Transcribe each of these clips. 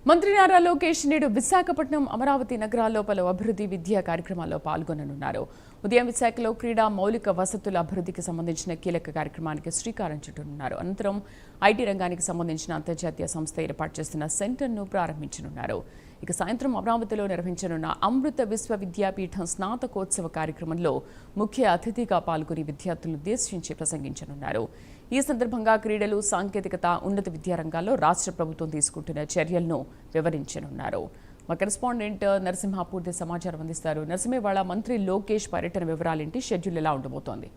మంత్రి నారా లోకేష్ నేడు విశాఖపట్నం అమరావతి నగరాల్లో పలు అభివృద్ధి విద్యా కార్యక్రమాల్లో పాల్గొననున్నారు. ఉదయం విశాఖలో క్రీడా మౌలిక వసతుల అభివృద్ధికి సంబంధించిన కీలక కార్యక్రమానికి శ్రీకారం చుట్టనున్నారు. అనంతరం ఐటీ రంగానికి సంబంధించిన అంతర్జాతీయ సంస్థ ఏర్పాటు చేస్తున్న సెంటర్ను ప్రారంభించనున్నారు. ఇక సాయంత్రం అమరావతిలో నిర్వహించనున్న అమృత విశ్వవిద్యాపీఠం స్నాతకోత్సవ కార్యక్రమంలో ముఖ్య అతిథిగా పాల్గొని విద్యార్థులను ఉద్దేశించి ప్రసంగించనున్నారు. ఈ సందర్భంగా క్రీడలు, సాంకేతికత, ఉన్నత విద్యారంగాల్లో రాష్ట్ర ప్రభుత్వం తీసుకుంటున్న చర్యలను వివరించనున్నారు. మా కరెస్పాండెంట్ నరసింహ పూర్తి సమాచారం అందిస్తారు. నరసింహ, ఇవాళ మంత్రి లోకేష్ పర్యటన వివరాలేంటి? షెడ్యూల్ ఎలా ఉండబోతోంది?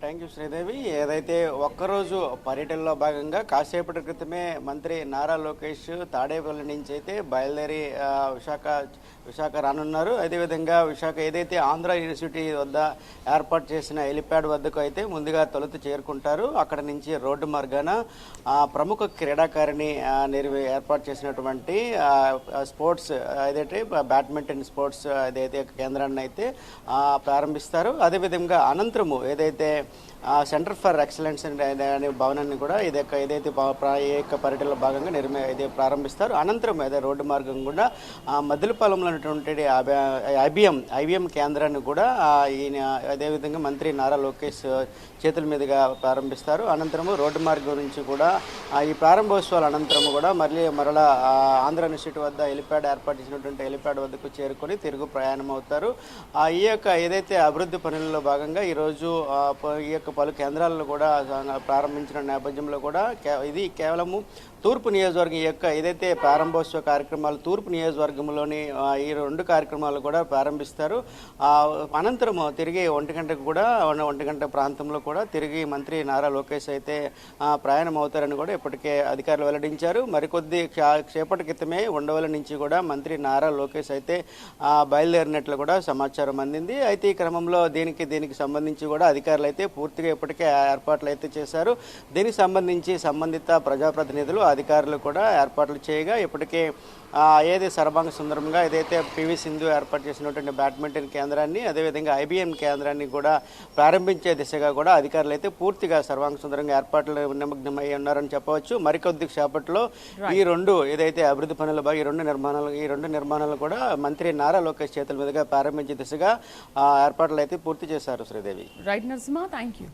Thank you Sridevi. ఏదైతే ఒక్కరోజు పర్యటనలో భాగంగా కాసేపటి క్రితమే మంత్రి నారా లోకేష్ తాడేపల్లి నుంచి అయితే బయలుదేరి విశాఖ రానున్నారు. అదేవిధంగా విశాఖ ఏదైతే ఆంధ్ర యూనివర్సిటీ వద్ద ఏర్పాటు చేసిన హెలిప్యాడ్ వద్దకు అయితే ముందుగా తొలుత చేరుకుంటారు. అక్కడ నుంచి రోడ్డు మార్గాన ప్రముఖ క్రీడాకారిణి ఏర్పాటు చేసినటువంటి స్పోర్ట్స్ ఏదైతే బ్యాడ్మింటన్ స్పోర్ట్స్ ఏదైతే కేంద్రాన్ని అయితే ప్రారంభిస్తారు. అదేవిధంగా అనంతరము ఏదైతే సెంటర్ ఫర్ ఎక్సలెన్స్ అనే భవనాన్ని కూడా ఏదైతే పర్యటనలో భాగంగా ప్రారంభిస్తారు. అనంతరం రోడ్డు మార్గం కూడా మద్దిలపాలెంలో ఉన్నటువంటి ఐబిఎం కేంద్రాన్ని కూడా అదేవిధంగా మంత్రి నారా లోకేష్ చేతుల మీదుగా ప్రారంభిస్తారు. అనంతరము రోడ్డు మార్గం నుంచి కూడా ఈ ప్రారంభోత్సవాల అనంతరము కూడా మరలా ఆంధ్ర యూనివర్సిటీ వద్ద హెలిప్యాడ్ ఏర్పాటు చేసినటువంటి హెలిప్యాడ్ వద్దకు చేరుకొని తిరుగు ప్రయాణం అవుతారు. ఈ యొక్క ఏదైతే అభివృద్ధి పనులలో భాగంగా ఈరోజు ఈ యొక్క పలు కేంద్రాలను కూడా ప్రారంభించిన నేపథ్యంలో కూడా ఇది కేవలము తూర్పు నియోజకవర్గం ఈ యొక్క ఏదైతే ప్రారంభోత్సవ కార్యక్రమాలు తూర్పు నియోజకవర్గంలోని ఈ రెండు కార్యక్రమాలు కూడా ప్రారంభిస్తారు. అనంతరం తిరిగి 1 గంటకు కూడా 1 గంట ప్రాంతంలో కూడా తిరిగి మంత్రి నారా లోకేష్ అయితే ప్రయాణం అవుతారని కూడా ఇప్పటికే అధికారులు వెల్లడించారు. మరికొద్ది సేపటి క్రితమే ఉండవల్లి నుంచి కూడా మంత్రి నారా లోకేష్ అయితే బయలుదేరినట్లు కూడా సమాచారం అందింది. అయితే ఈ క్రమంలో దీనికి సంబంధించి కూడా అధికారులు అయితే పూర్తిగా ఇప్పటికే ఏర్పాట్లు అయితే చేశారు. దీనికి సంబంధించి సంబంధిత ప్రజాప్రతినిధులు, అధికారులు కూడా ఏర్పాట్లు చేయగా ఇప్పటికే ఏది సర్వాంగ సుందరంగా ఏదైతే పివి సింధు ఏర్పాటు చేసినటువంటి బ్యాడ్మింటన్ కేంద్రాన్ని, అదేవిధంగా ఐబిఎం కేంద్రాన్ని కూడా ప్రారంభించే దిశగా కూడా అధికారులు అయితే పూర్తిగా సర్వాంగ సుందరంగా ఏర్పాట్లు నిమగ్నమై ఉన్నారని చెప్పవచ్చు. మరికొద్ది సేపట్లో ఈ రెండు ఏదైతే అభివృద్ధి పనులు ఈ రెండు నిర్మాణాలు కూడా మంత్రి నారా లోకేష్ చేతుల మీదుగా ప్రారంభించే దిశగా ఏర్పాట్లు అయితే పూర్తి చేశారు. Sridevi. Right Narasimha, thank you.